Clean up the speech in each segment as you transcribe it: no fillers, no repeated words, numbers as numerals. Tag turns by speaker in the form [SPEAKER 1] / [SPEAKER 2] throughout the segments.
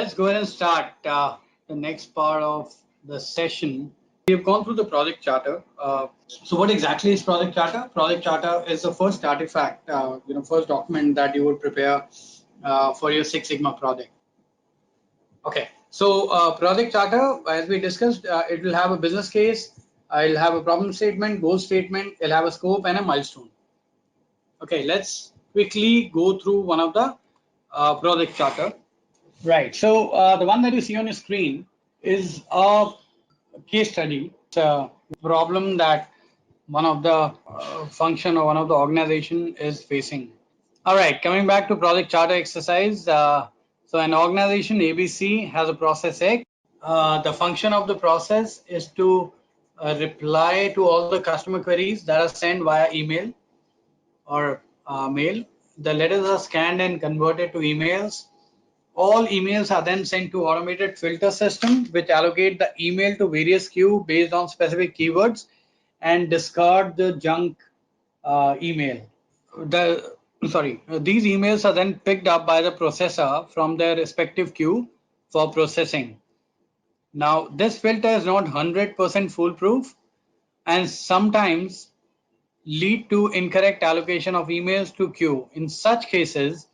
[SPEAKER 1] let's go ahead and start the next part of the session. We have gone through the project charter. So what exactly is project charter? Project charter is the first artifact, first document that you would prepare for your Six Sigma project. Okay, so project charter, as we discussed, it will have a business case, it'll have a problem statement, goal statement, it'll have a scope and a milestone. Okay, let's quickly go through one of the project charter. Right, so the one that you see on your screen is a case study. It's a problem that one of the function or one of the organization is facing. All right, coming back to project charter exercise. So an organization ABC has a process X. The function of the process is to reply to all the customer queries that are sent via email or mail. The letters are scanned and converted to emails. All emails are then sent to automated filter system, which allocate the email to various queue based on specific keywords and discard the junk email. These emails are then picked up by the processor from their respective queue for processing. Now, this filter is not 100% foolproof and sometimes lead to incorrect allocation of emails to queue. In such cases,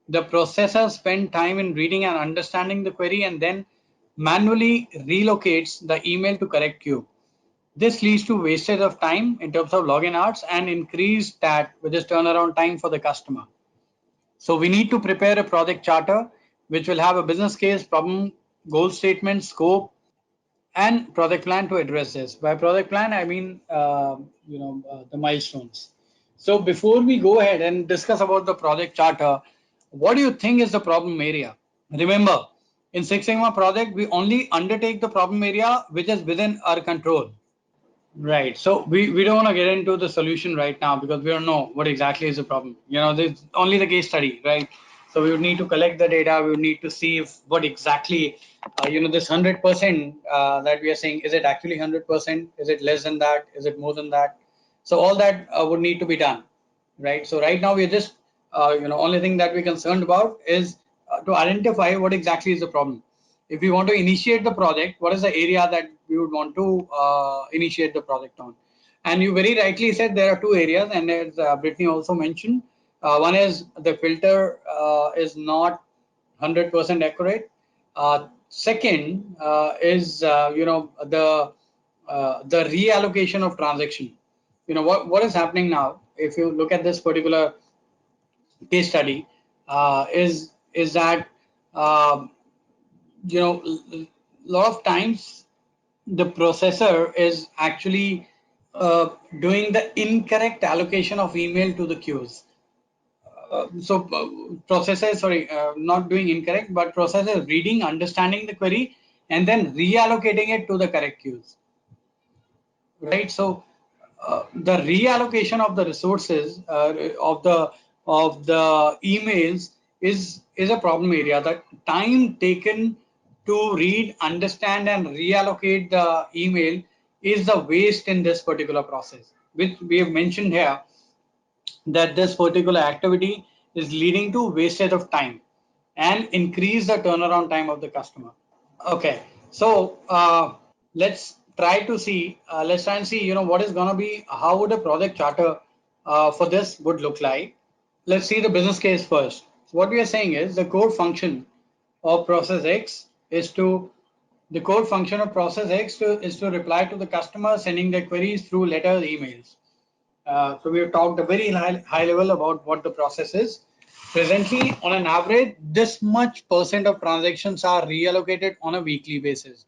[SPEAKER 1] the processor spends time in reading and understanding the query and then manually relocates the email to correct queue. This leads to wastage of time in terms of login hours and increased TAT, which is turnaround time for the customer. So we need to prepare a project charter, which will have a business case, problem, goal statement, scope, and project plan to address this. By project plan, I mean the milestones. So before we go ahead and discuss about the project charter, what do you think is the problem area? Remember, in Six Sigma project, we only undertake the problem area which is within our control. Right. So we don't want to get into the solution right now because we don't know what exactly is the problem. There's only the case study, right? So we would need to collect the data. We would need to see if what exactly, this 100% that we are saying, is it actually 100%? Is it less than that? Is it more than that? So all that would need to be done, right? So right now we're just, only thing that we're concerned about is to identify what exactly is the problem. If we want to initiate the project, what is the area that we would want to initiate the project on? And you very rightly said there are two areas, and as Brittany also mentioned, one is the filter is not 100% accurate. Second is the reallocation of transaction. What is happening now? If you look at this particular case study, is that a lot of times the processor is actually doing the incorrect allocation of email to the queues. Processor, not doing incorrect, but processor reading, understanding the query, and then reallocating it to the correct queues. Right. So the reallocation of the resources of the emails is a problem area. The time taken to read, understand, and reallocate the email is the waste in this particular process, which we have mentioned here, that this particular activity is leading to wastage of time and increase the turnaround time of the customer. Okay, so let's try and see, what is going to be, how would a project charter for this would look like. Let's see the business case first. So what we are saying is the core function of process X is to reply to the customer sending their queries through letters, emails. So we have talked a very high level about what the process is. Presently, on an average, this much percent of transactions are reallocated on a weekly basis.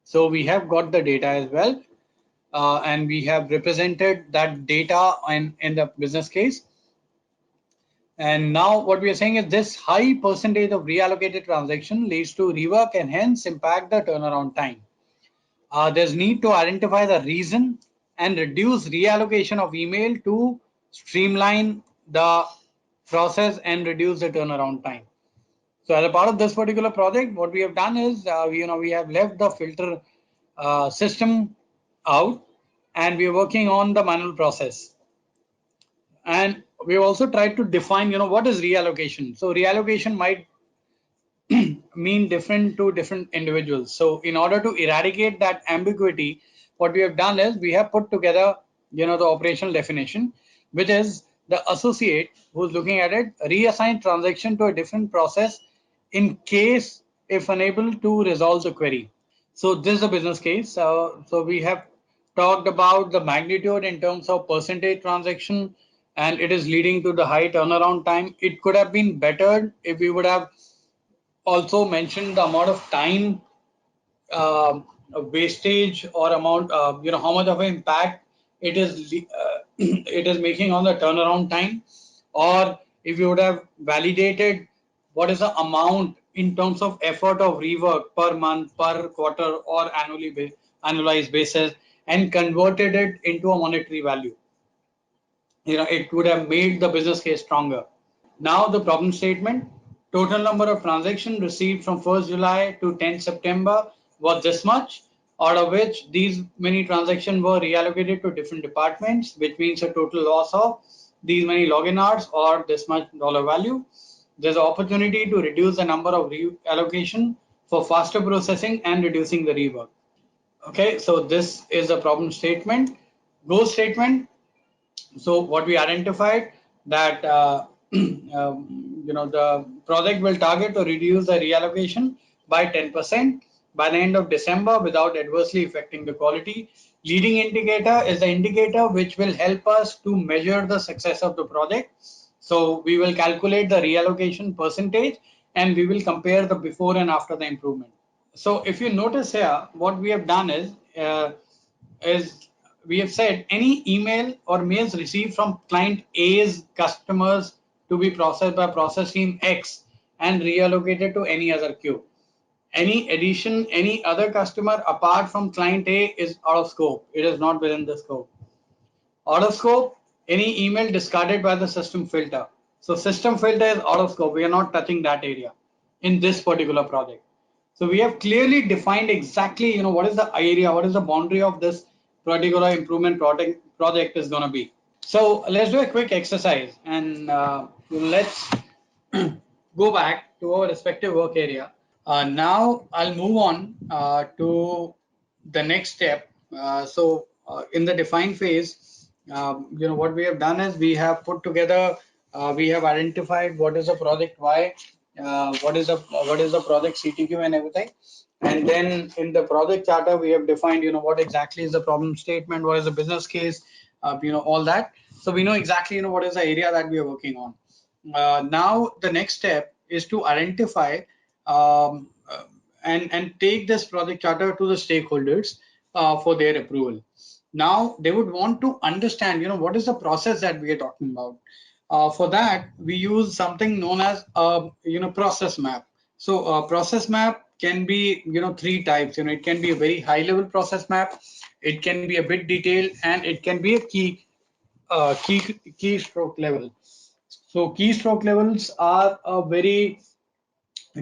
[SPEAKER 1] So we have got the data as well, and we have represented that data in the business case. And now what we are saying is this high percentage of reallocated transaction leads to rework and hence impact the turnaround time. There's need to identify the reason and reduce reallocation of email to streamline the process and reduce the turnaround time. So as a part of this particular project, what we have done is, we have left the filter system out and we are working on the manual process. And we have also tried to define, what is reallocation. So reallocation might mean different to different individuals. So in order to eradicate that ambiguity, what we have done is we have put together, the operational definition, which is the associate who's looking at it reassign transaction to a different process in case if unable to resolve the query. So this is a business case. So we have talked about the magnitude in terms of percentage transaction, and it is leading to the high turnaround time. It could have been bettered if we would have also mentioned the amount of time wastage or amount, how much of an impact it is it is making on the turnaround time, or if you would have validated what is the amount in terms of effort of rework per month, per quarter, or annualized basis, and converted it into a monetary value. It would have made the business case stronger. Now the problem statement, total number of transactions received from 1st July to 10th September was this much, out of which these many transactions were reallocated to different departments, which means a total loss of these many login hours or this much dollar value. There's an opportunity to reduce the number of reallocation for faster processing and reducing the rework. Okay, so this is a problem statement. Goal statement, so what we identified that the project will target to reduce the reallocation by 10% by the end of December without adversely affecting the quality. Leading indicator is the indicator which will help us to measure the success of the project. So we will calculate the reallocation percentage and we will compare the before and after the improvement. So if you notice here, what we have done is we have said any email or mails received from client A's customers to be processed by process team X and reallocated to any other queue. Any addition, any other customer apart from client A is out of scope. It is not within the scope. Out of scope, any email discarded by the system filter. So system filter is out of scope. We are not touching that area in this particular project. So we have clearly defined exactly, what is the area, what is the boundary of this particular improvement project is going to be. So let's do a quick exercise and let's go back to our respective work area. Now I'll move on to the next step. In the define phase, what we have done is we have put together, we have identified what is the project Y, what is the project CTQ and everything. And then in the project charter, we have defined, what exactly is the problem statement, what is the business case, all that. So we know exactly, what is the area that we are working on. Now the next step is to identify and take this project charter to the stakeholders for their approval. Now they would want to understand, what is the process that we are talking about. For that, we use something known as process map. So process map can be three types. It can be a very high level process map, it can be a bit detailed, and it can be a keystroke level. So keystroke levels are a very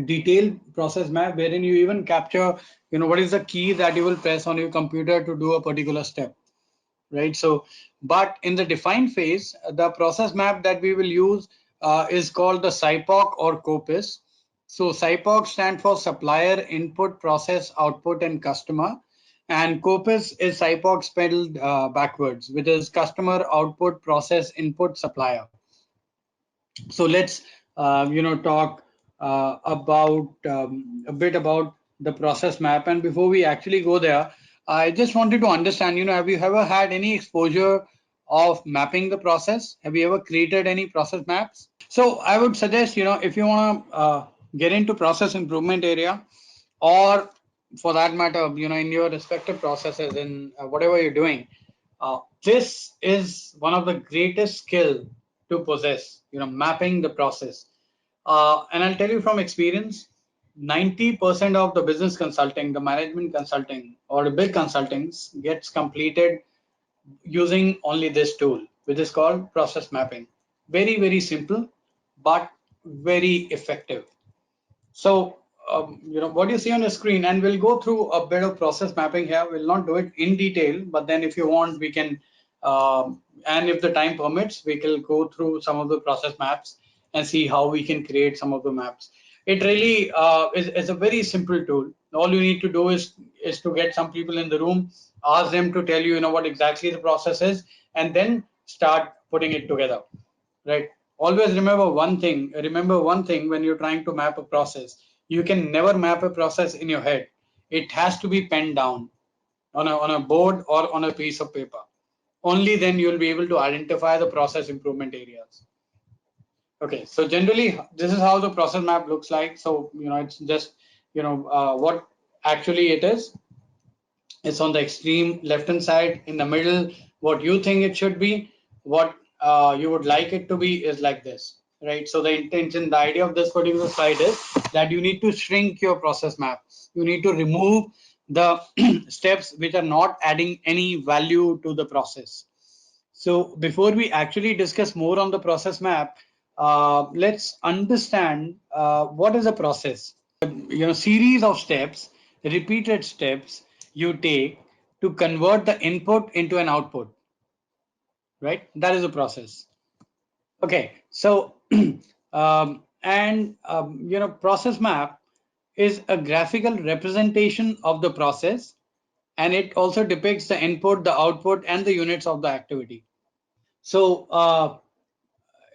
[SPEAKER 1] detailed process map wherein you even capture what is the key that you will press on your computer to do a particular step, right? So but in the define phase, the process map that we will use is called the Cyborg or Corpus. So Cyborg stands for supplier, input, process, output, and customer, and Corpus is Cyborg spelled backwards, which is customer, output, process, input, supplier. So let's talk about a bit about the process map. And before we actually go there, I just wanted to understand, have you ever had any exposure of mapping the process? Have you ever created any process maps? So I would suggest, if you want to get into process improvement area, or for that matter, in your respective processes in whatever you're doing, this is one of the greatest skill to possess, mapping the process. And I'll tell you from experience, 90% of the business consulting, the management consulting, or the big consultings gets completed using only this tool, which is called process mapping. Very, very simple, but very effective. So, what you see on the screen, and we'll go through a bit of process mapping here. We'll not do it in detail, but then if you want, we can, and if the time permits, we can go through some of the process maps and see how we can create some of the maps. It really is a very simple tool. All you need to do is to get some people in the room, ask them to tell you, what exactly the process is, and then start putting it together, right? Always remember one thing. Remember one thing when you're trying to map a process. You can never map a process in your head. It has to be penned down on a board or on a piece of paper. Only then you'll be able to identify the process improvement areas. Okay, so generally this is how the process map looks like. So it's just what actually it is. It's on the extreme left hand side. In the middle, what you think it should be, what you would like it to be is like this, right? So the intention, the idea of this particular slide is that you need to shrink your process map. You need to remove the steps which are not adding any value to the process. So before we actually discuss more on the process map, let's understand what is a process. Series of steps, repeated steps you take to convert the input into an output, right? That is a process. Okay, so process map is a graphical representation of the process, and it also depicts the input, the output, and the units of the activity. So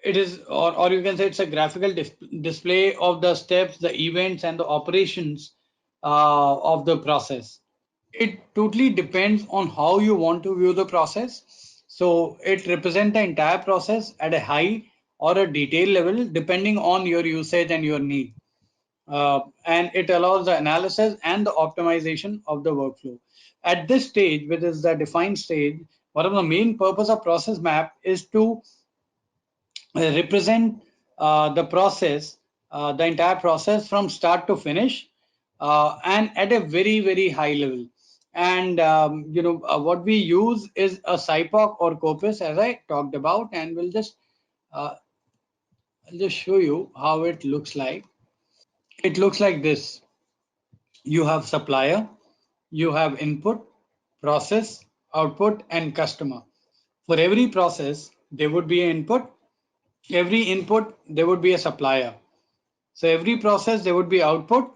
[SPEAKER 1] it is, or you can say it's a graphical display of the steps, the events, and the operations of the process. It totally depends on how you want to view the process. So it represents the entire process at a high or a detail level, depending on your usage and your need. And it allows the analysis and the optimization of the workflow. At this stage, which is the defined stage, one of the main purpose of process map is to represent the process, the entire process from start to finish, and at a very, very high level. And what we use is a Cyborg or Corpus, as I talked about, and I'll just show you how it looks like. It looks like this. You have supplier, you have input, process, output, and customer. For every process, there would be an input. Every input, there would be a supplier. So every process, there would be output,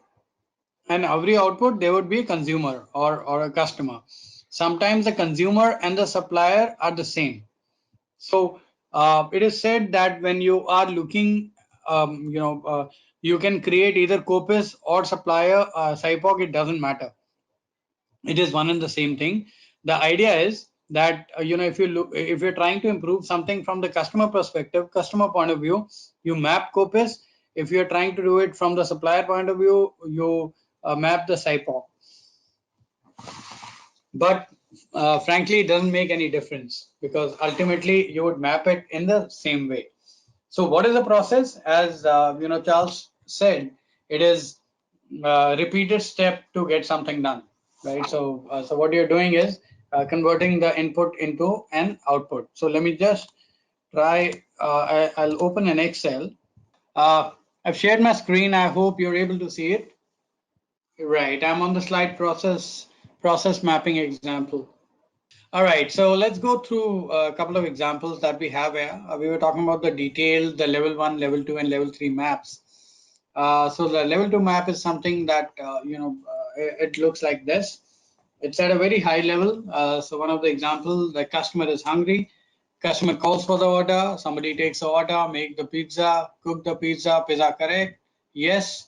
[SPEAKER 1] and every output, there would be a consumer or a customer. Sometimes the consumer and the supplier are the same. So it is said that when you are looking, you can create either Corpus or supplier, Cyborg, it doesn't matter. It is one and the same thing. The idea is that if you're trying to improve something from the customer perspective, customer point of view, you map Corpus. If you're trying to do it from the supplier point of view, you map the Cyborg. But frankly, it doesn't make any difference, because ultimately you would map it in the same way. So what is the process? As Charles said, it is repeated step to get something done, right? So what you're doing is converting the input into an output. So let me just try. I'll open an Excel. I've shared my screen. I hope you're able to see it. Right. I'm on the slide process mapping example. All right, so let's go through a couple of examples that we have here. We were talking about the detailed, the level 1, level 2, and level 3 maps. So the level 2 map is something that, it looks like this. It's at a very high level. So one of the examples, the customer is hungry. Customer calls for the order. Somebody takes the order, make the pizza, cook the pizza, pizza correct. Yes.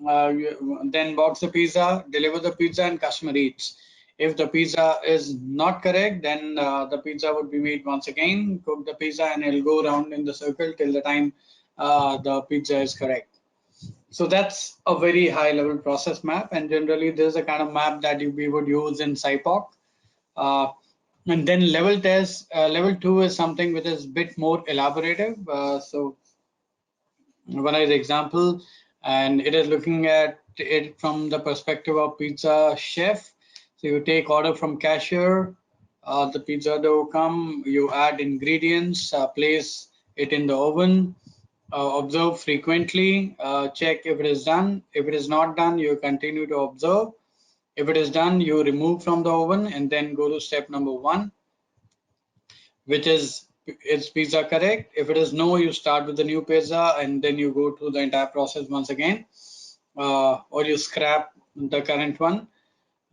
[SPEAKER 1] Then box the pizza, deliver the pizza, and customer eats. If the pizza is not correct, then the pizza would be made once again, cook the pizza, and it'll go around in the circle till the time the pizza is correct. So that's a very high level process map, and generally this is a kind of map that we would use in Cyborg. Uh, and then level 2 is something which is a bit more elaborative. So one is example, and it is looking at it from the perspective of pizza chef. So you take order from cashier, the pizza dough come, you add ingredients, place it in the oven, observe frequently, check if it is done. If it is not done, you continue to observe. If it is done, you remove from the oven and then go to step number 1, which is is pizza correct? If it is no, you start with the new pizza and then you go through the entire process once again, or you scrap the current one.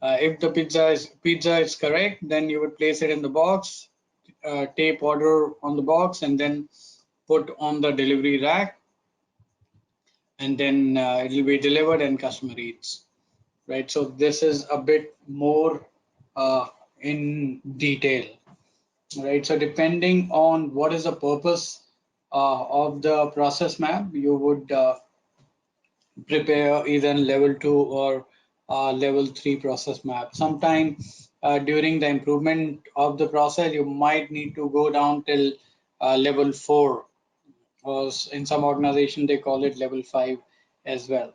[SPEAKER 1] If the pizza is correct, then you would place it in the box, tape order on the box, and then put on the delivery rack, and then it will be delivered and customer eats. Right. So this is a bit more in detail. Right. So depending on what is the purpose of the process map, you would prepare either level 2 or level 3 process map. Sometime during the improvement of the process, you might need to go down till level 4, or in some organization they call it level 5 as well.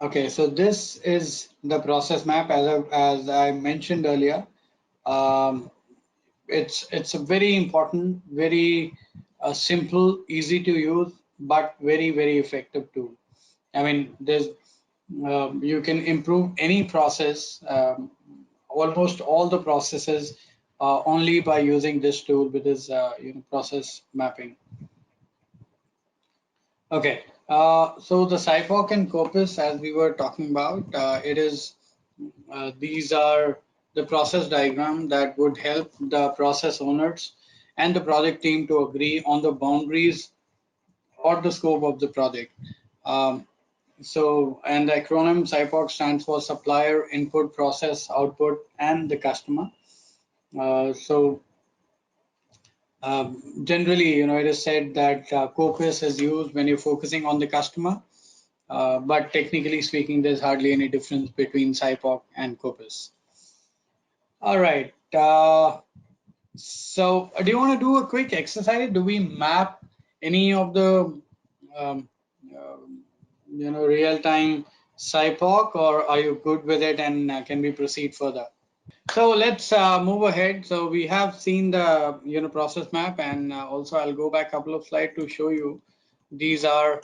[SPEAKER 1] Okay, so this is the process map as I mentioned earlier. Um, it's a very important, very simple, easy to use, but very effective tool. I mean, there's you can improve any process, almost all the processes, only by using this tool, which is process mapping. Okay, so the Cyborg and Corpus, as we were talking about, these are the process diagram that would help the process owners and the project team to agree on the boundaries or the scope of the project. Um, and the acronym Cyborg stands for Supplier, Input, Process, Output, and the Customer. Generally, it is said that Corpus is used when you're focusing on the customer, but technically speaking, there's hardly any difference between Cyborg and Corpus. All right. Do you want to do a quick exercise? Do we map any of the um, uh, real-time Cyborg, or are you good with it and can we proceed further? So let's move ahead. So we have seen the process map, and also I'll go back a couple of slides to show you. These are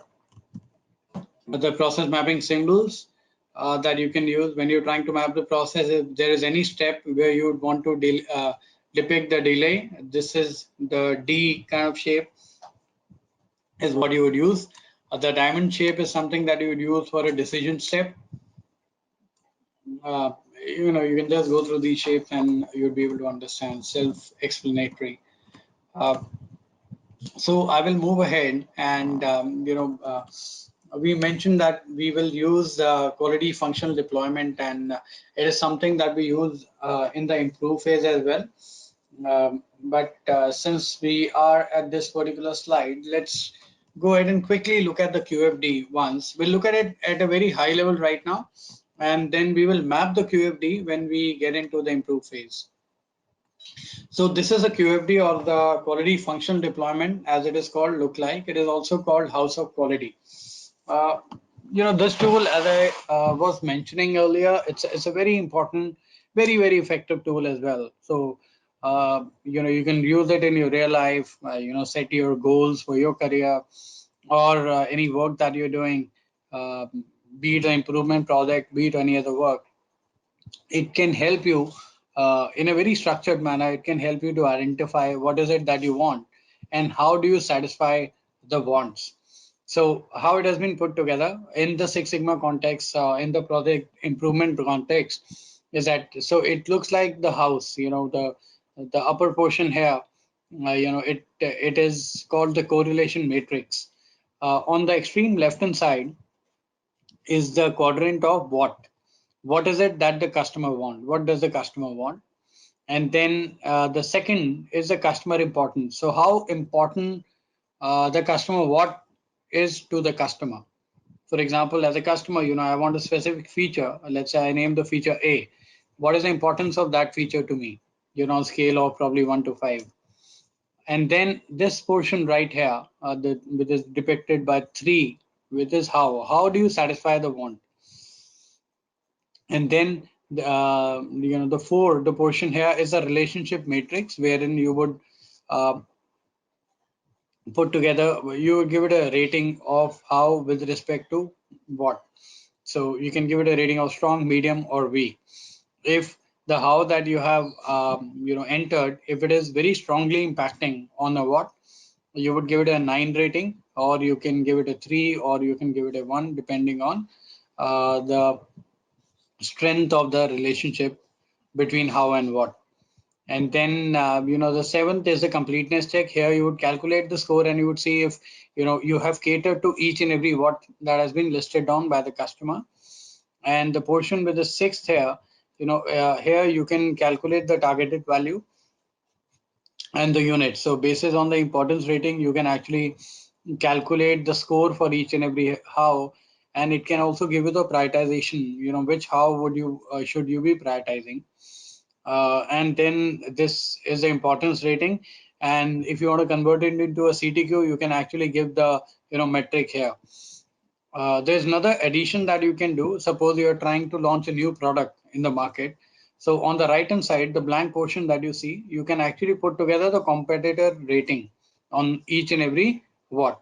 [SPEAKER 1] the process mapping symbols that you can use when you're trying to map the process. If there is any step where you would want to depict the delay, this is the D kind of shape is what you would use. The diamond shape is something that you would use for a decision step. Uh, you can just go through these shapes and you'll be able to understand, self-explanatory. Uh, so I will move ahead and we mentioned that we will use quality functional deployment, and it is something that we use in the improve phase as well. But since we are at this particular slide, let's go ahead and quickly look at the QFD once. We'll look at it at a very high level right now, and then we will map the QFD when we get into the improve phase. So this is a QFD, or the quality functional deployment, as it is called, look like. It is also called House of Quality. This tool, as I was mentioning earlier, it's a very important, very effective tool as well. So you can use it in your real life. Set your goals for your career or any work that you're doing, uh, be it an improvement project, be it any other work. It can help you in a very structured manner. It can help you to identify what is it that you want and how do you satisfy the wants. So how it has been put together in the Six Sigma context, in the project improvement context, is that so it looks like the house. The upper portion here. It is called the correlation matrix. On the extreme left hand side is the quadrant of what is it that the customer want, what does the customer want, and then the second is the customer importance. So how important the customer, what is to the customer. For example, as a customer, I want a specific feature. Let's say I name the feature A. What is the importance of that feature to me, on scale of probably 1 to 5. And then this portion right here, which is depicted by 3, which is how do you satisfy the want. And then the portion here is a relationship matrix, wherein you would put together, you would give it a rating of how with respect to what. So you can give it a rating of strong, medium, or weak. If the how that you have entered, if it is very strongly impacting on a what, you would give it a 9 rating, or you can give it a 3, or you can give it a 1, depending on the strength of the relationship between how and what. And then, the seventh is the completeness check. Here you would calculate the score and you would see if, you have catered to each and every what that has been listed down by the customer. And the portion with the sixth here, here you can calculate the targeted value and the unit. So basis on the importance rating, you can actually calculate the score for each and every how, and it can also give you the prioritization, which how would you should you be prioritizing. And then this is the importance rating. And if you want to convert it into a CTQ, you can actually give the metric here. There's another addition that you can do. Suppose you're trying to launch a new product in the market. So on the right hand side, the blank portion that you see, you can actually put together the competitor rating on each and every what.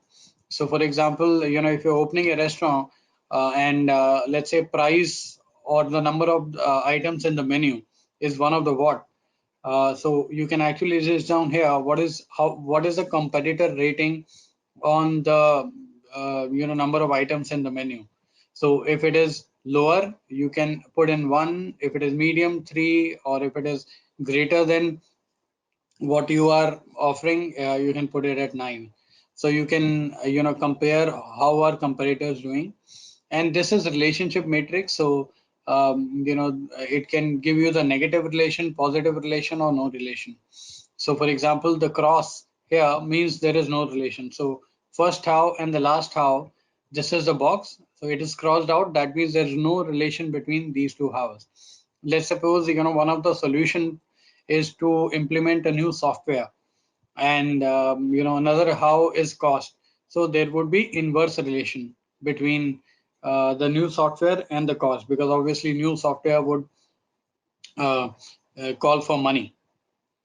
[SPEAKER 1] So for example, if you're opening a restaurant and let's say price or the number of items in the menu is one of the what. So you can actually list down here what is the competitor rating on the number of items in the menu. So if it is lower, you can put in 1. If it is medium, 3, or if it is greater than what you are offering, you can put it at 9. So you can compare how are competitors doing. And this is relationship matrix. So it can give you the negative relation, positive relation, or no relation. So for example, the cross here means there is no relation. So first how and the last how, this is the box. So it is crossed out. That means there is no relation between these two hows. Let's suppose one of the solution is to implement a new software, and another how is cost. So there would be inverse relation between the new software and the cost, because obviously new software would uh, call for money,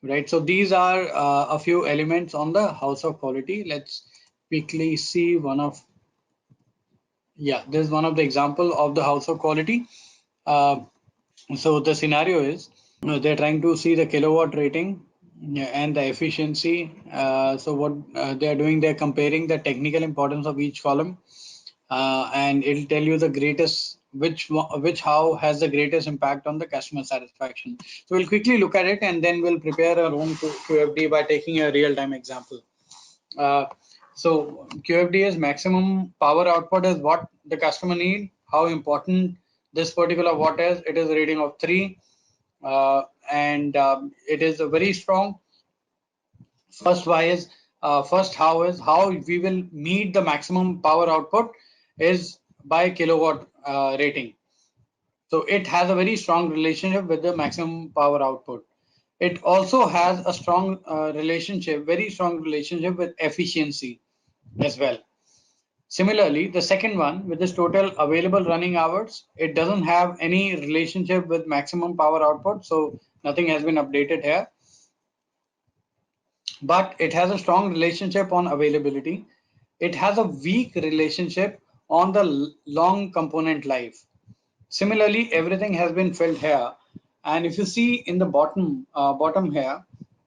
[SPEAKER 1] right? So these are a few elements on the house of quality. Let's quickly see one of, yeah, this is one of the example of the house of quality. uh, so the scenario is they're trying to see the kilowatt rating, yeah, and the efficiency. So what they're doing, they're comparing the technical importance of each column, and it'll tell you the greatest, which how has the greatest impact on the customer satisfaction. So we'll quickly look at it, and then we'll prepare our own QFD by taking a real-time example. Uh, so QFD is maximum power output is what the customer need. How important this particular watt is. It is a rating of 3, and it is a very strong. First why is first how is how we will meet the maximum power output is by kilowatt rating. So it has a very strong relationship with the maximum power output. It also has a strong relationship, very strong relationship with efficiency as well. Similarly, the second one, with this total available running hours, it doesn't have any relationship with maximum power output, so nothing has been updated here. But it has a strong relationship on availability. It has a weak relationship on the long component life. Similarly, everything has been filled here. And if you see in the bottom here,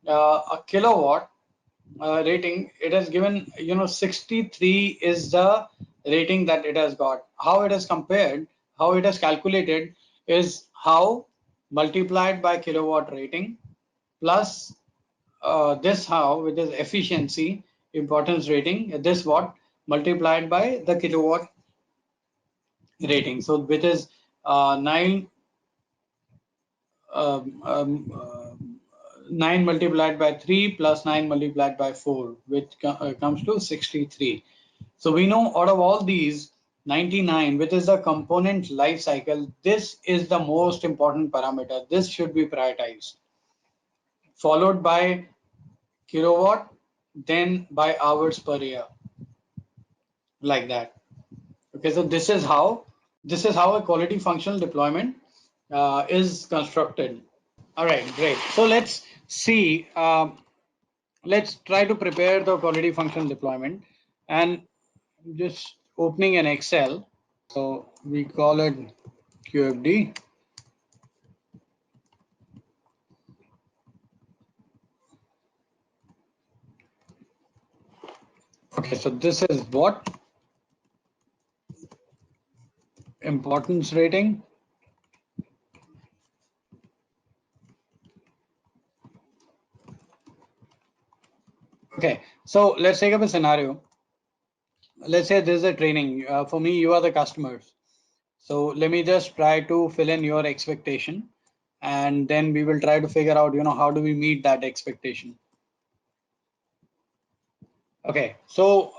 [SPEAKER 1] a kilowatt rating, it has given, 63 is the rating that it has got. How it is compared, how it is calculated is how multiplied by kilowatt rating plus this how, which is efficiency importance rating, this watt multiplied by the kilowatt rating. So which is 9 9 multiplied by 3 plus 9 multiplied by 4, which comes to 63. So we know out of all these, 99, which is the component life cycle, this is the most important parameter. This should be prioritized, followed by kilowatt, then by hours per year, like that. Okay, so this is how a quality functional deployment is constructed. All right, great. So let's see. Let's try to prepare the quality function deployment, and just opening an Excel. So we call it QFD. Okay, so this is what? Importance rating. Okay, so let's take up a scenario. Let's say this is a training. For me, you are the customers. So let me just try to fill in your expectation, and then we will try to figure out, how do we meet that expectation. Okay, so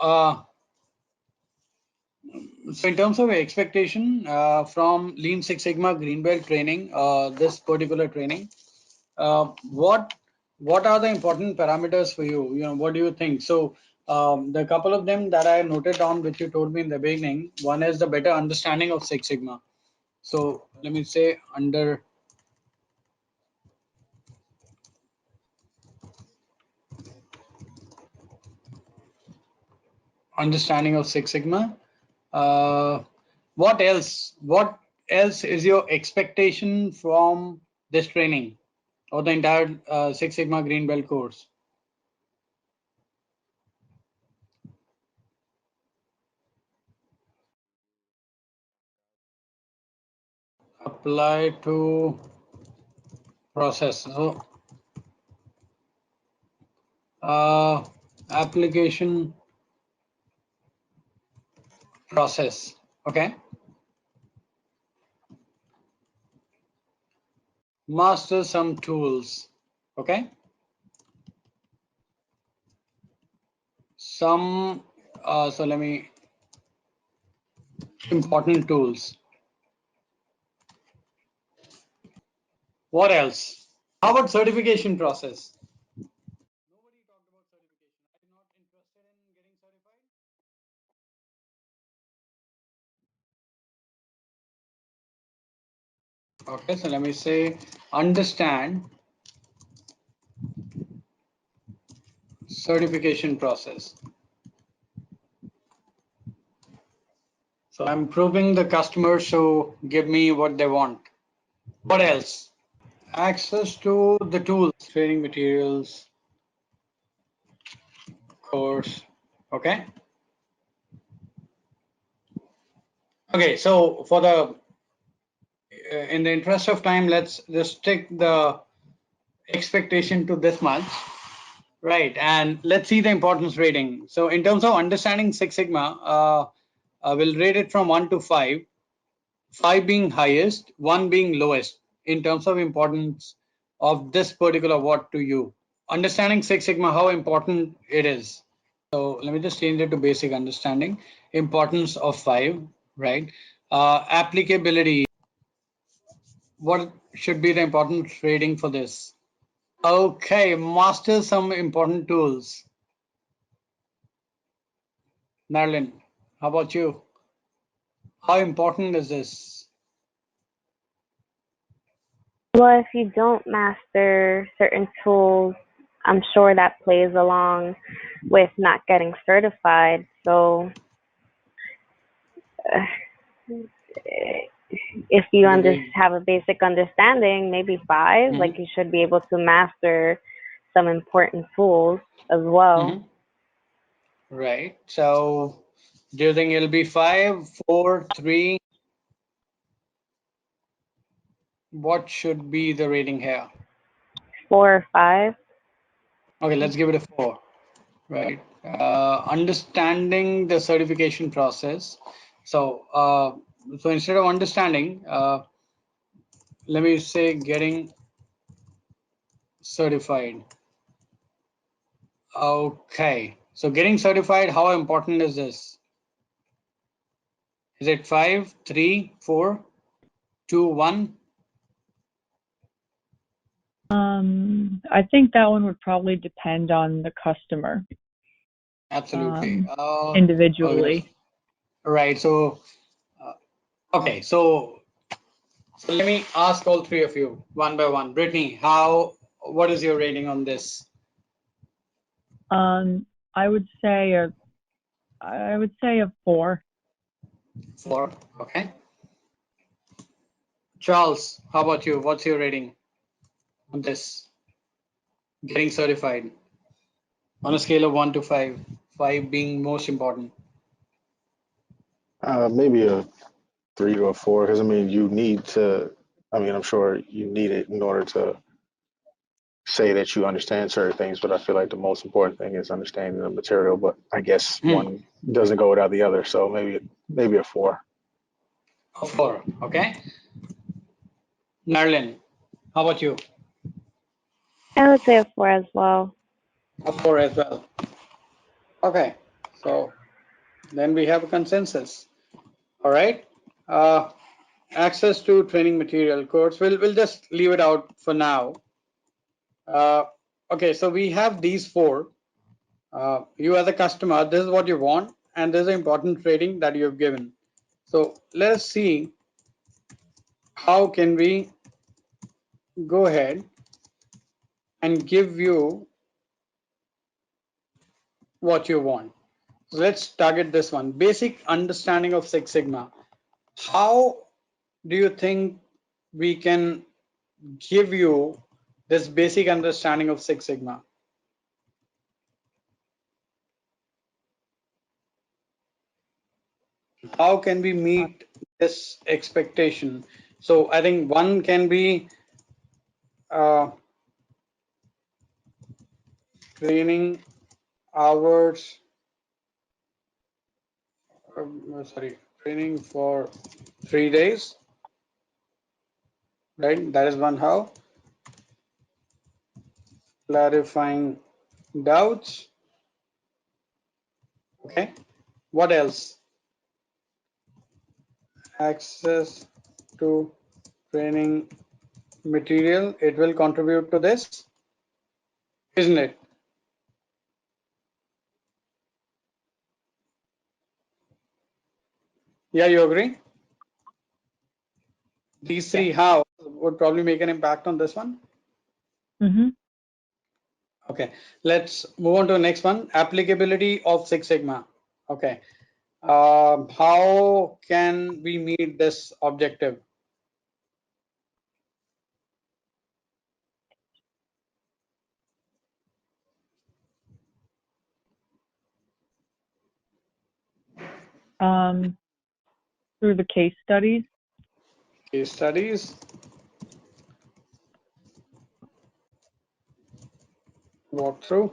[SPEAKER 1] in terms of expectation from Lean Six Sigma Green Belt training, this particular training, what are the important parameters for you? What do you think? So the couple of them that I noted down, which you told me in the beginning, one is the better understanding of Six Sigma. So let me say understanding of Six Sigma. Uh, what else? What else is your expectation from this training or the entire Six Sigma Green Belt course? Apply to process. So application process. Okay. Master some tools. Okay. Some so let me important tools. What else? How about certification process? Nobody talked about certification. Are you not interested in getting certified? Okay, so let me say understand certification process. So I'm proving the customer, so give me what they want. What else? Access to the tools, training materials, course. Okay. Okay, so for the in the interest of time, let's just stick the expectation to this much. Right, and let's see the importance rating. So in terms of understanding Six Sigma, we'll rate it from 1 to 5, 5 being highest, 1 being lowest in terms of importance of this particular what to you. Understanding Six Sigma, how important it is. So let me just change it to basic understanding. Importance of 5, right? Applicability, what should be the importance rating for this? Okay, master some important tools. Marilyn, how about you? How important is this?
[SPEAKER 2] Well, if you don't master certain tools, I'm sure that plays along with not getting certified. So, if you have a basic understanding, maybe 5, like you should be able to master some important tools as well.
[SPEAKER 1] Right. So, do you think it'll be 5, 4, 3? What should be the rating here?
[SPEAKER 2] 4 or 5.
[SPEAKER 1] Okay, let's give it a 4. Right. Understanding the certification process. So instead of understanding, let me say getting certified. Okay. So getting certified, how important is this? Is it 5, 3, 4, 2, 1?
[SPEAKER 3] I think that one would probably depend on the customer.
[SPEAKER 1] Absolutely.
[SPEAKER 3] Individually.
[SPEAKER 1] Okay. Right. So, okay. So let me ask all three of you one by one. Brittany, what is your rating on this?
[SPEAKER 3] I would say a 4.
[SPEAKER 1] 4. Okay. Charles, how about you? What's your rating on this? Getting certified on a scale of 1 to 5. 5 being most important?
[SPEAKER 4] Maybe a 3 to a 4, because I mean, you need to. I mean, I'm sure you need it in order to say that you understand certain things, but I feel like the most important thing is understanding the material. But I guess one doesn't go without the other, so maybe a 4.
[SPEAKER 1] A 4, okay. Marilyn, how about you?
[SPEAKER 2] I would say a 4 as well.
[SPEAKER 1] A 4 as well. Okay, so then we have a consensus. All right. Access to training material course. We'll just leave it out for now. Okay, so we have these 4. You as a customer, this is what you want, and this is an important rating that you have given. So let us see how can we go ahead and give you what you want. So let's target this one. Basic understanding of Six Sigma. How do you think we can give you this basic understanding of Six Sigma? How can we meet this expectation? So I think one can be training hours, training for 3 days, right? That is one how. Clarifying doubts. Okay. What else? Access to training material. It will contribute to this, isn't it? Yeah, you agree? These 3 how would probably make an impact on this one.
[SPEAKER 3] Mm-hmm.
[SPEAKER 1] Okay, let's move on to the next one. Applicability of Six Sigma. Okay, how can we meet this objective?
[SPEAKER 3] Through the case studies.
[SPEAKER 1] Case studies. Walkthrough.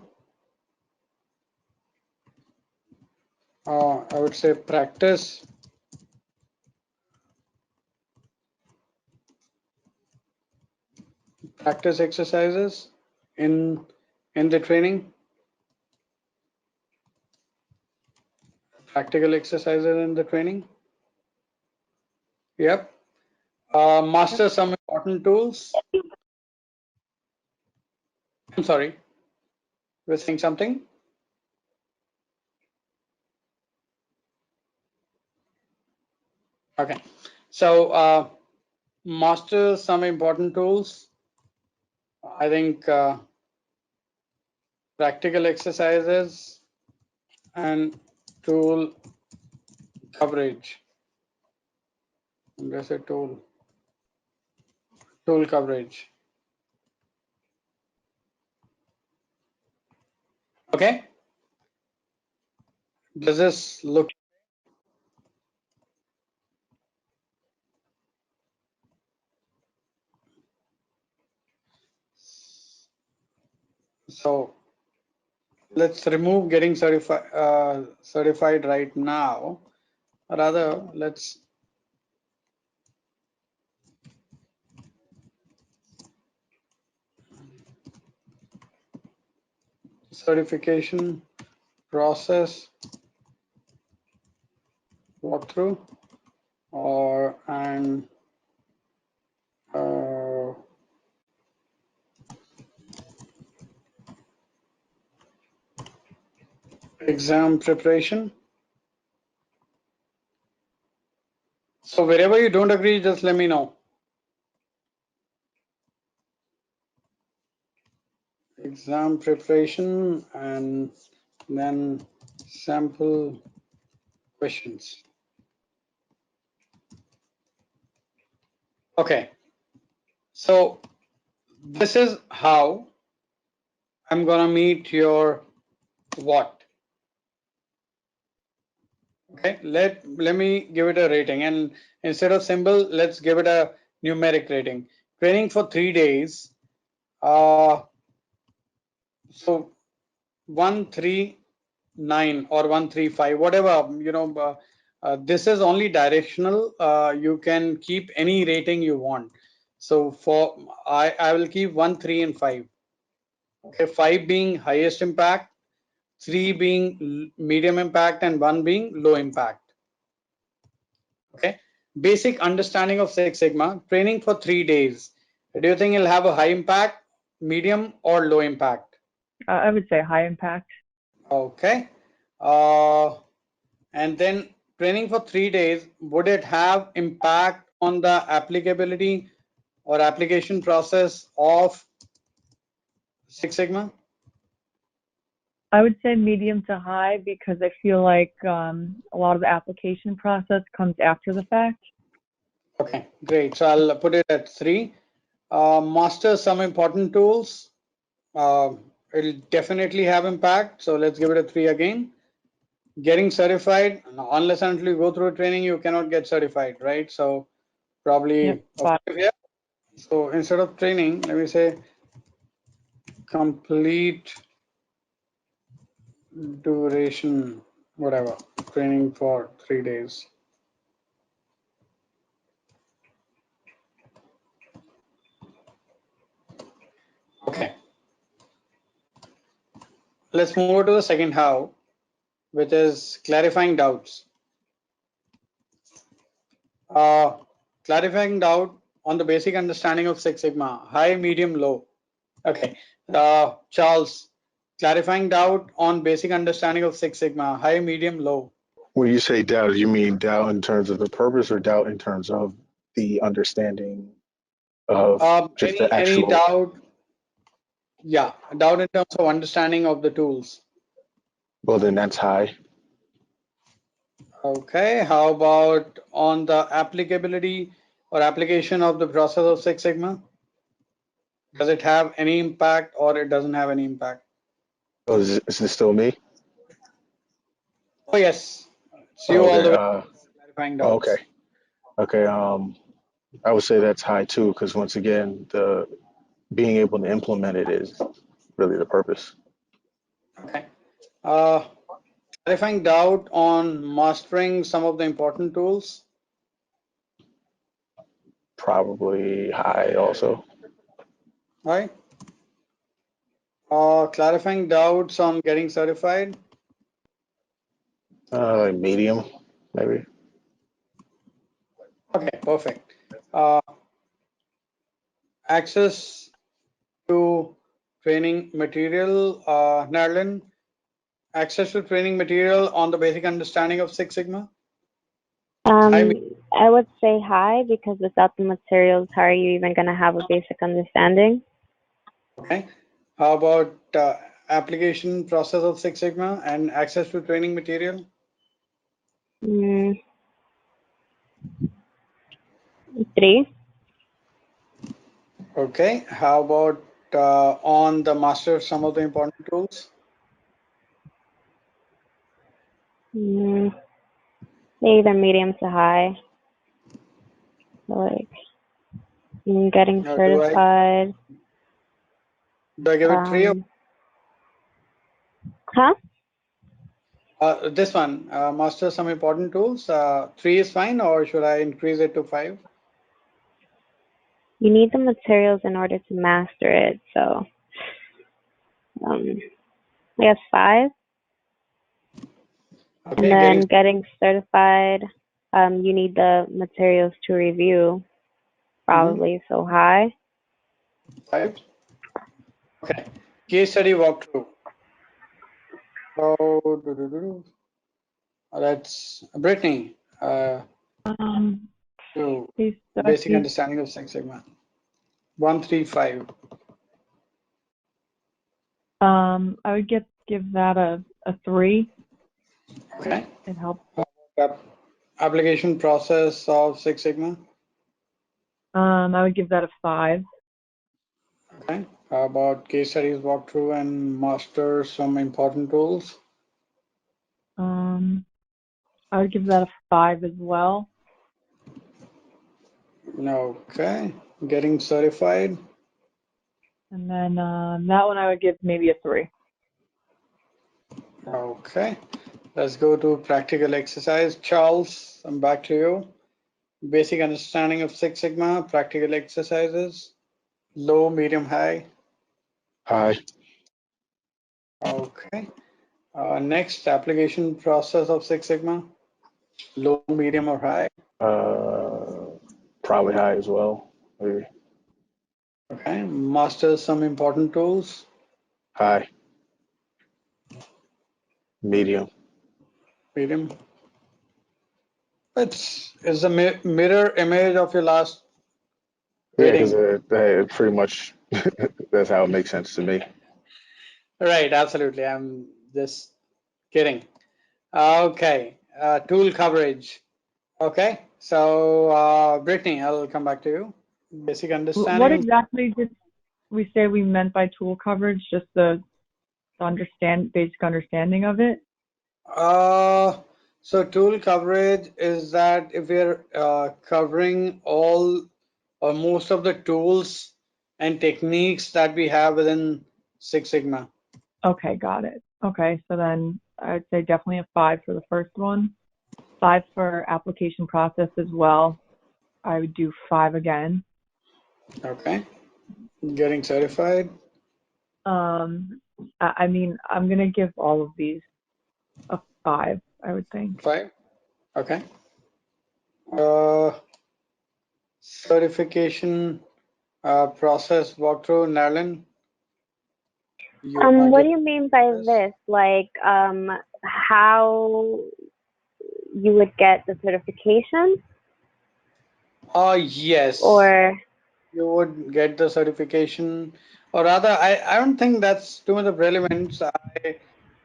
[SPEAKER 1] I would say practice. Practice exercises in the training. Practical exercises in the training. Yep. Master some important tools. I'm sorry. We're saying something. Okay. So master some important tools. I think practical exercises and tool coverage. There's a tool coverage. Okay. Does this look? So let's remove getting certified right now. Rather, let's certification process walkthrough or an exam preparation. So wherever you don't agree, just let me know. Exam preparation and then sample questions. Okay, so this is how I'm gonna meet your what? Okay, let me give it a rating, and instead of symbol, let's give it a numeric rating. Training for 3 days. So 139 or 135, whatever, this is only directional. You can keep any rating you want. So for I will keep 1, 3, and 5. Okay, 5 being highest impact, 3 being medium impact, and 1 being low impact. Okay, basic understanding of Six Sigma. Training for 3 days. Do you think it'll have a high impact, medium, or low impact?
[SPEAKER 3] I would say high impact.
[SPEAKER 1] Okay. And then training for 3 days, would it have impact on the applicability or application process of Six Sigma?
[SPEAKER 3] I would say medium to high because I feel like a lot of the application process comes after the fact.
[SPEAKER 1] Okay, great. So I'll put it at 3. Master some important tools. It'll definitely have impact. So let's give it a 3 again. Getting certified, unless and until you go through training, you cannot get certified, right? So probably
[SPEAKER 3] Yep,
[SPEAKER 1] a 5 here. So instead of training, let me say complete duration, whatever, training for 3 days. Okay. Let's move on to the second how, which is clarifying doubts. Clarifying doubt on the basic understanding of Six Sigma, high, medium, low. Okay. Charles, clarifying doubt on basic understanding of Six Sigma, high, medium, low.
[SPEAKER 4] When you say doubt, you mean doubt in terms of the purpose or doubt in terms of the understanding of just the
[SPEAKER 1] Any
[SPEAKER 4] actual?
[SPEAKER 1] doubt? Yeah, doubt in terms of understanding of the tools.
[SPEAKER 4] Well, then that's high.
[SPEAKER 1] Okay, how about on the applicability or application of the process of Six Sigma? Does it have any impact or it doesn't have any impact?
[SPEAKER 4] Oh, is this still me?
[SPEAKER 1] Oh yes, it's you
[SPEAKER 4] Oh,
[SPEAKER 1] all
[SPEAKER 4] okay.
[SPEAKER 1] the way clarifying
[SPEAKER 4] Okay.
[SPEAKER 1] doubts.
[SPEAKER 4] Okay. I would say that's high too, because once again, the being able to implement it is really the purpose.
[SPEAKER 1] Okay. Uh, Clarifying doubt on mastering some of the important tools.
[SPEAKER 4] Probably high also.
[SPEAKER 1] Right. Clarifying doubts on getting certified.
[SPEAKER 4] Like medium, maybe.
[SPEAKER 1] Okay, perfect. Uh, Access to training material, Nerlin. Access to training material on the basic understanding of Six Sigma. High,
[SPEAKER 2] I would say high because without the materials, how are you even going to have a basic understanding?
[SPEAKER 1] okay. How about application process of Six Sigma and access to training material?
[SPEAKER 2] Mm, 3.
[SPEAKER 1] Okay. How about on the master some of the important tools?
[SPEAKER 2] Mm, either medium to high. Like getting
[SPEAKER 1] Do I
[SPEAKER 2] certified.
[SPEAKER 1] give it 3?
[SPEAKER 2] Huh?
[SPEAKER 1] This one, master some important tools. 3 is fine, or should I increase it to 5?
[SPEAKER 2] You need the materials in order to master it. So, I guess 5. And
[SPEAKER 1] Okay,
[SPEAKER 2] then getting certified, you need the materials to review, probably. So high.
[SPEAKER 1] 5. Okay. Case study walkthrough. So that's Brittany. So
[SPEAKER 3] Case
[SPEAKER 1] basic
[SPEAKER 3] study.
[SPEAKER 1] understanding of Six Sigma. 135.
[SPEAKER 3] I would give that a 3.
[SPEAKER 1] Okay.
[SPEAKER 3] It helps.
[SPEAKER 1] Application process of Six Sigma.
[SPEAKER 3] I would give that a 5.
[SPEAKER 1] Okay. How about case studies walkthrough and master some important tools?
[SPEAKER 3] I would give that a 5 as well.
[SPEAKER 1] Okay. Getting certified.
[SPEAKER 3] And then that one I would give maybe a 3.
[SPEAKER 1] Okay. Let's go to practical exercise. Charles, I'm back to you. Basic understanding of Six Sigma, practical exercises, low, medium, high.
[SPEAKER 4] High.
[SPEAKER 1] Okay. Next, application process of Six Sigma, low, medium, or high.
[SPEAKER 4] Probably high as well. Maybe.
[SPEAKER 1] Okay. Master some important tools.
[SPEAKER 4] High. Medium.
[SPEAKER 1] Medium. It's the mirror image of your last
[SPEAKER 4] Yeah, because
[SPEAKER 1] rating.
[SPEAKER 4] it pretty much that's how it makes sense to me.
[SPEAKER 1] Right, absolutely. I'm just kidding. Okay. Tool coverage. Okay. So, Brittany, I'll come back to you. Basic
[SPEAKER 3] What
[SPEAKER 1] understanding.
[SPEAKER 3] exactly did we say we meant by tool coverage? Just the basic understanding of it?
[SPEAKER 1] So tool coverage is that if we're covering all or most of the tools and techniques that we have within Six Sigma.
[SPEAKER 3] Okay, got it. Okay, so then I'd say definitely a 5 for the first one. 5 for application process as well. I would do 5 again.
[SPEAKER 1] Okay. Getting certified.
[SPEAKER 3] I mean, I'm gonna give all of these a 5, I would think.
[SPEAKER 1] 5. Okay. Certification process walkthrough, Narlin. You wanna
[SPEAKER 2] What
[SPEAKER 1] give
[SPEAKER 2] do you mean by
[SPEAKER 1] this?
[SPEAKER 2] this? Like, how you would get the certification,
[SPEAKER 1] Yes.
[SPEAKER 2] or
[SPEAKER 1] You would get the certification, or rather, I don't think that's too much of relevance.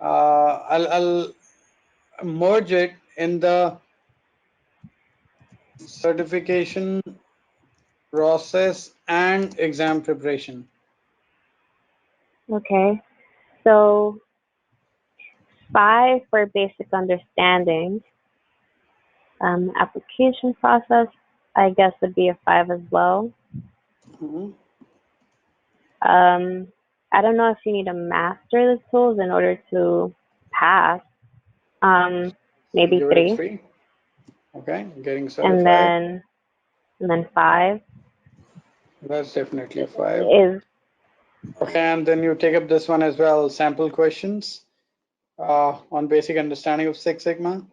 [SPEAKER 1] I'll merge it in the certification process and exam preparation.
[SPEAKER 2] okay? So 5 for basic understanding. Application process, I guess, would be a 5 as well.
[SPEAKER 1] Mhm.
[SPEAKER 2] I don't know if you need to master the tools in order to pass.
[SPEAKER 1] So
[SPEAKER 2] Maybe
[SPEAKER 1] give it a
[SPEAKER 2] 3,
[SPEAKER 1] 3. Okay, getting
[SPEAKER 2] and
[SPEAKER 1] certified.
[SPEAKER 2] then 5
[SPEAKER 1] That's definitely a 5.
[SPEAKER 2] is
[SPEAKER 1] Okay, and then you take up this one as well, sample questions on basic understanding of Six Sigma.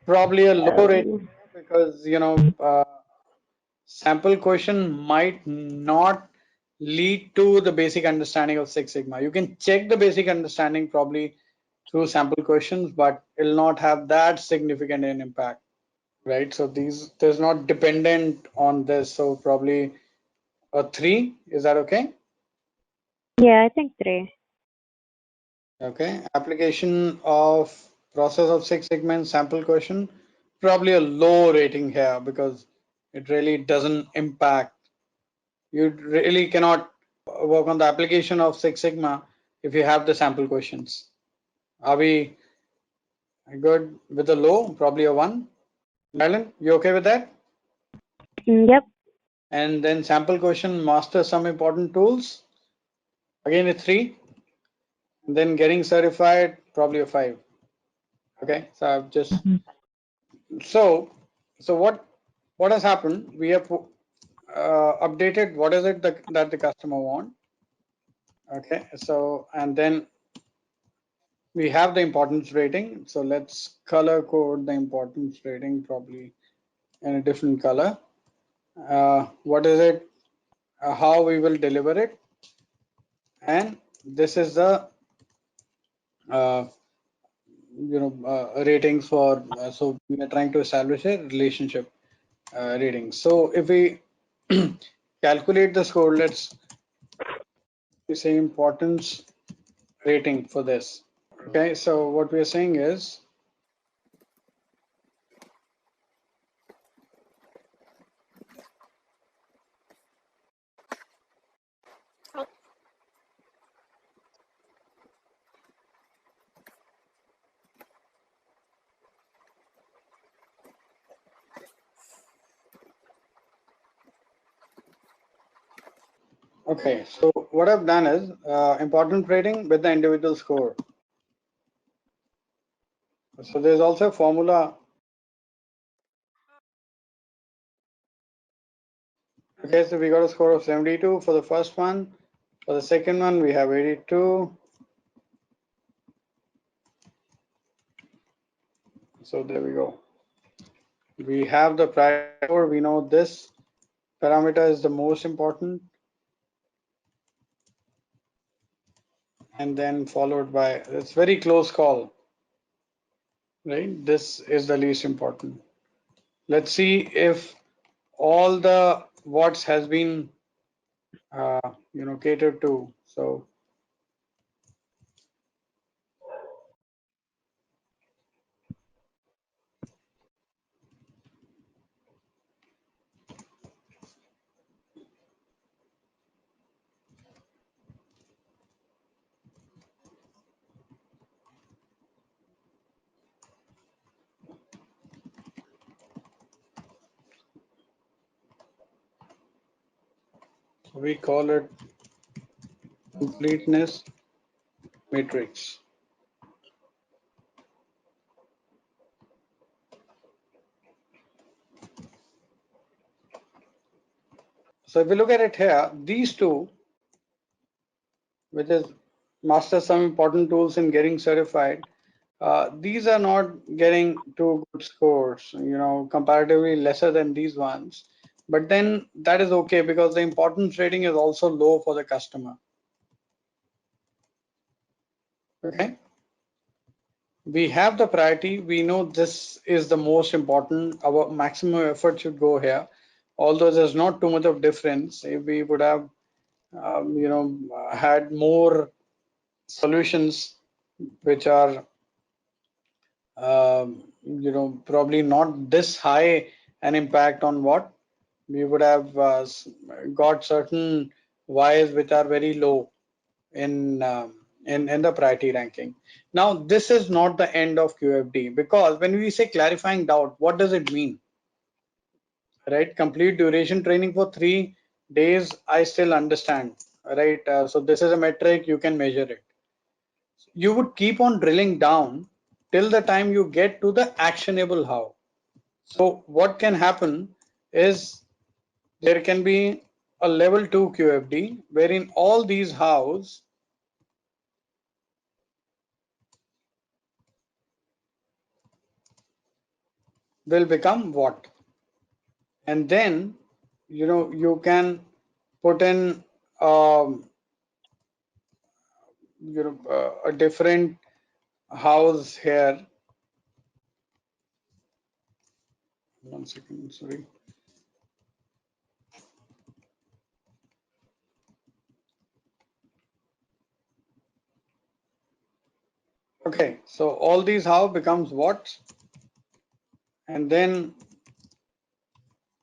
[SPEAKER 1] Probably a low rating
[SPEAKER 2] um,
[SPEAKER 1] because sample question might not lead to the basic understanding of Six Sigma. You can check the basic understanding probably through sample questions, but it'll not have that significant an impact, right? So there's not dependent on this. So probably a 3. Is that okay?
[SPEAKER 2] yeah, I think 3.
[SPEAKER 1] Okay. Application of process of Six Sigma sample question, probably a low rating here because it really doesn't impact. You really cannot work on the application of Six Sigma if you have the sample questions. Are we good with the low? Probably a 1. Madeline, you okay with that?
[SPEAKER 2] Yep.
[SPEAKER 1] And then sample question, master some important tools. Again, a 3. And then getting certified, probably a 5. Okay, so I've just
[SPEAKER 3] Mhm.
[SPEAKER 1] so what has happened? We have updated what is it that the customer want. Okay, so and then we have the importance rating. So let's color code the importance rating probably in a different color. What is it? How we will deliver it, and this is the uh, ratings for. So we are trying to establish a relationship rating. So if we calculate the score, let's say importance rating for this. Okay, so what we are saying is Okay, so what I've done is important rating with the individual score. So there's also a formula. Okay, so we got a score of 72 for the first one. For the second one, we have 82. So there we go. We have the priority score. We know this parameter is the most important, and then followed by, it's very close call, right? This is the least important. Let's see if all the watts has been catered to. So we call it completeness matrix. So if we look at it here, these two, which is master some important tools in getting certified, these are not getting too good scores, comparatively lesser than these ones. But then that is okay because the importance rating is also low for the customer. Okay. We have the priority. We know this is the most important. Our maximum effort should go here. Although there's not too much of difference, if we would have, had more solutions which are probably not this high an impact on what we would have got certain Ys which are very low in the priority ranking. Now this is not the end of QFD, because when we say clarifying doubt, what does it mean? Right, complete duration training for 3 days, I still understand, right? So this is a metric, you can measure it. You would keep on drilling down till the time you get to the actionable how. So what can happen is there can be a level 2 QFD wherein all these hows will become what, and then you can put in a different house here. One second, sorry. Okay, so all these how becomes what, and then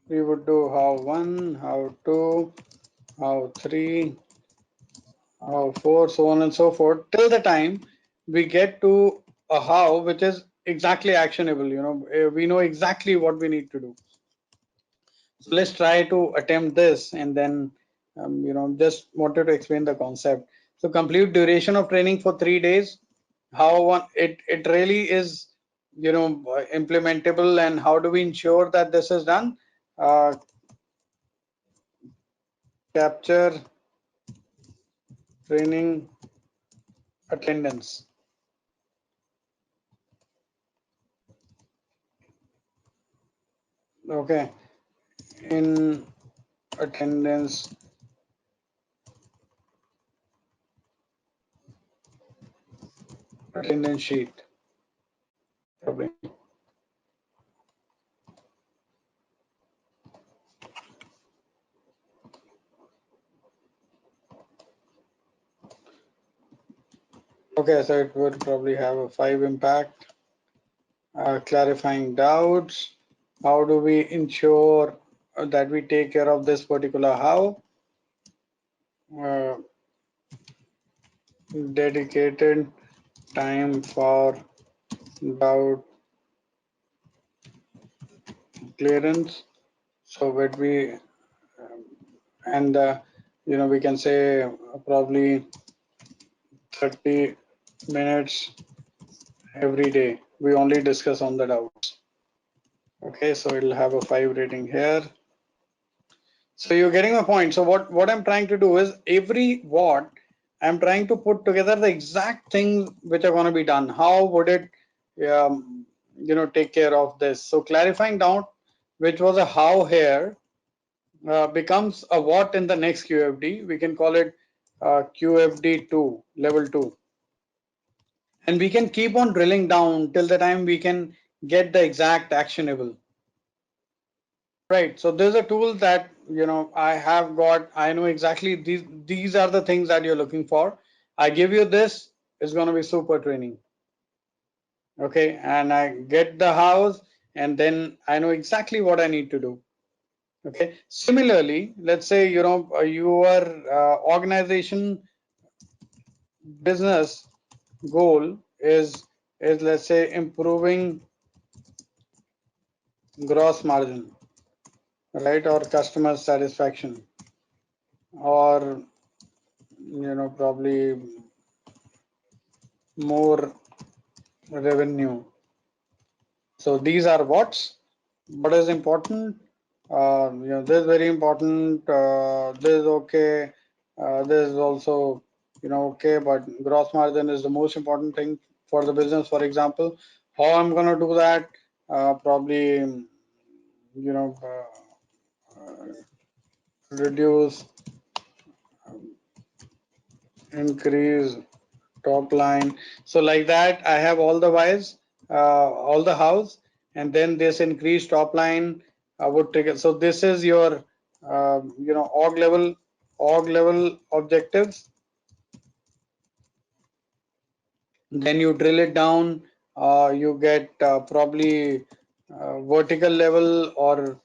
[SPEAKER 1] we would do how 1, how 2, how 3, how 4, so on and so forth, till the time we get to a how which is exactly actionable. We know exactly what we need to do. So let's try to attempt this, and then just wanted to explain the concept. So complete duration of training for 3 days. How it really is implementable, and how do we ensure that this is done? Capture training attendance. Okay, in attendance sheet probably. Okay, so it would probably have a 5 impact. Clarifying doubts. How do we ensure that we take care of this particular how? Dedicated time for doubt clearance. So when we and we can say probably 30 minutes every day. We only discuss on the doubts. Okay, so it'll have a 5 rating here. So you're getting my point. So what I'm trying to do is every watt, I'm trying to put together the exact things which are going to be done. How would it, take care of this? So clarifying down, which was a how here, becomes a watt in the next QFD. We can call it QFD2, level 2. And we can keep on drilling down till the time we can get the exact actionable. Right. So there's a tool that I have got. I know exactly these are the things that you're looking for. I give you this. It's going to be super training. Okay, and I get the house, and then I know exactly what I need to do. Okay. Similarly, let's say your organization business goal is let's say improving gross margin, right, or customer satisfaction, or probably more revenue. So these are what is important. This is very important. This is okay. This is also okay, but gross margin is the most important thing for the business. For example, how I'm going to do that? Probably reduce, increase top line. So like that, I have all the whys, all the hows, and then this increased top line would trigger. So this is your org level objectives. Then you drill it down. You get probably vertical level or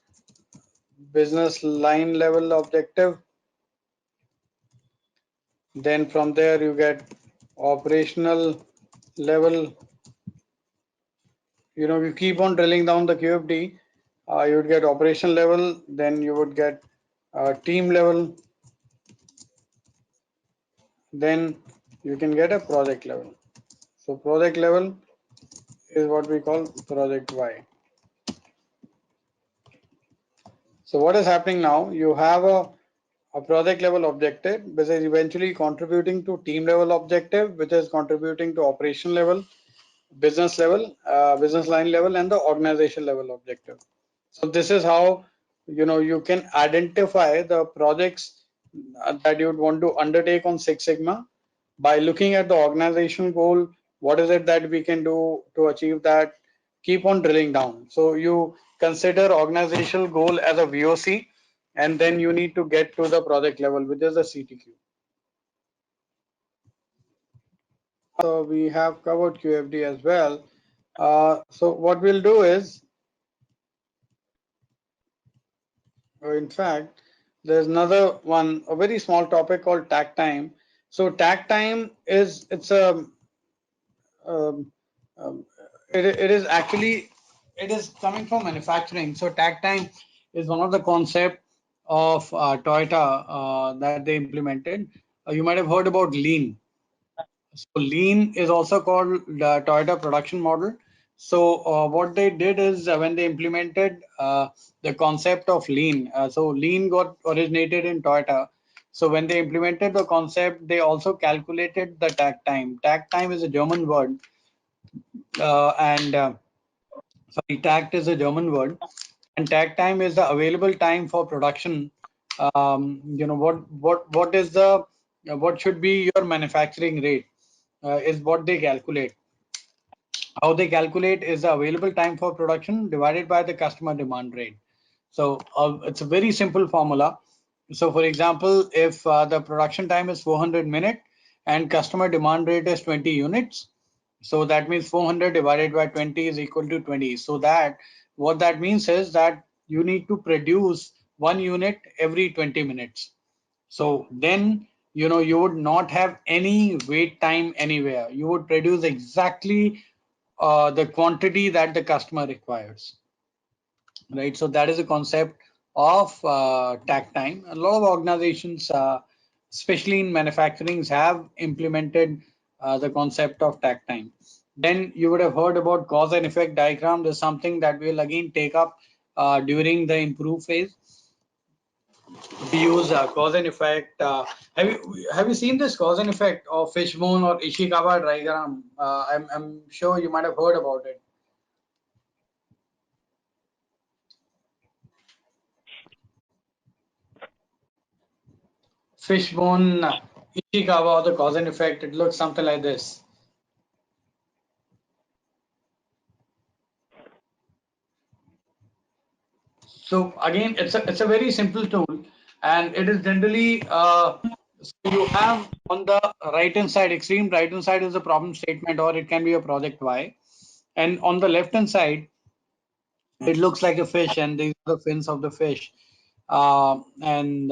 [SPEAKER 1] business line level objective. Then from there you get operational level. You keep on drilling down the QFD, you would get operation level, then you would get team level, then you can get a project level. So project level is what we call project Y. So what is happening now? You have a project level objective, which is eventually contributing to team level objective, which is contributing to operation level, business level, business line level, and the organization level objective. So this is how you can identify the projects that you would want to undertake on Six Sigma by looking at the organizational goal. What is it that we can do to achieve that? Keep on drilling down. So you consider organizational goal as a VOC, and then you need to get to the project level, which is a CTQ. So we have covered QFD as well. So what we'll do is, in fact, there's another one, a very small topic called tag time. So tag time it's a um, um, it is actually it is coming from manufacturing. So tag time is one of the concept of Toyota that they implemented. You might have heard about lean. So lean is also called the Toyota production model. So what they did is when they implemented the concept of lean, so lean got originated in Toyota. So when they implemented the concept, they also calculated the takt time. Takt time is a German word, and sorry, takt is a German word, and takt time is the available time for production. What is the what should be your manufacturing rate? Is what they calculate. How they calculate is the available time for production divided by the customer demand rate. So it's a very simple formula. So for example, if the production time is 400 minutes and customer demand rate is 20 units, so that means 400 divided by 20 is equal to 20. So that what that means is that you need to produce 1 unit every 20 minutes. So then you would not have any wait time anywhere. You would produce exactly the quantity that the customer requires, right? So that is a concept of takt time. A lot of organizations especially in manufacturing, have implemented the concept of takt time. Then you would have heard about cause and effect diagram. There's something that we'll again take up during the improve phase. We use cause and effect. Have you seen this cause and effect of fishbone or Ishikawa diagram? I'm sure you might have heard about it. Fishbone Ishikawa or the cause and effect. It looks something like this. So again, it's a very simple tool, and it is generally so you have on the right hand side, extreme right hand side is a problem statement, or it can be a project Y, and on the left hand side it looks like a fish, and these are the fins of the fish. And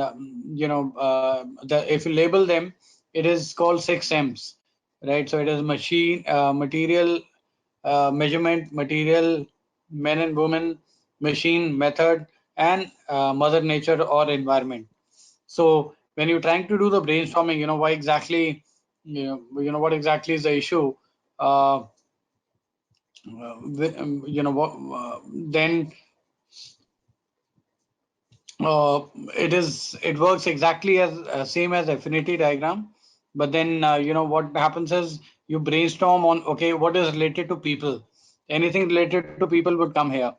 [SPEAKER 1] if you label them, it is called 6 M's, right? So it is machine, material, measurement, material, men and women, machine, method, and mother nature or environment. So when you're trying to do the brainstorming, why exactly, what exactly is the issue? Then uh, it works exactly as same as affinity diagram, but then what happens is you brainstorm on, okay, what is related to people. Anything related to people would come here.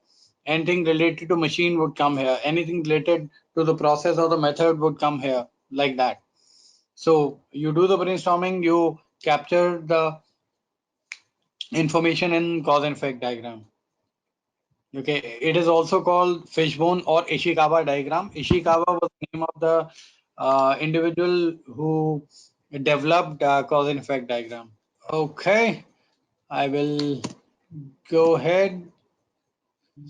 [SPEAKER 1] Anything related to machine would come here. Anything related to the process or the method would come here, like that. So you do the brainstorming, you capture the information in cause and effect diagram. Okay, it is also called fishbone or Ishikawa diagram. Ishikawa was the name of the individual who developed cause and effect diagram. Okay, I will go ahead.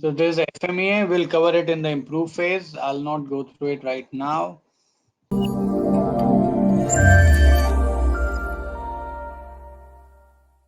[SPEAKER 1] So there's FMEA. We'll cover it in the improve phase. I'll not go through it right now.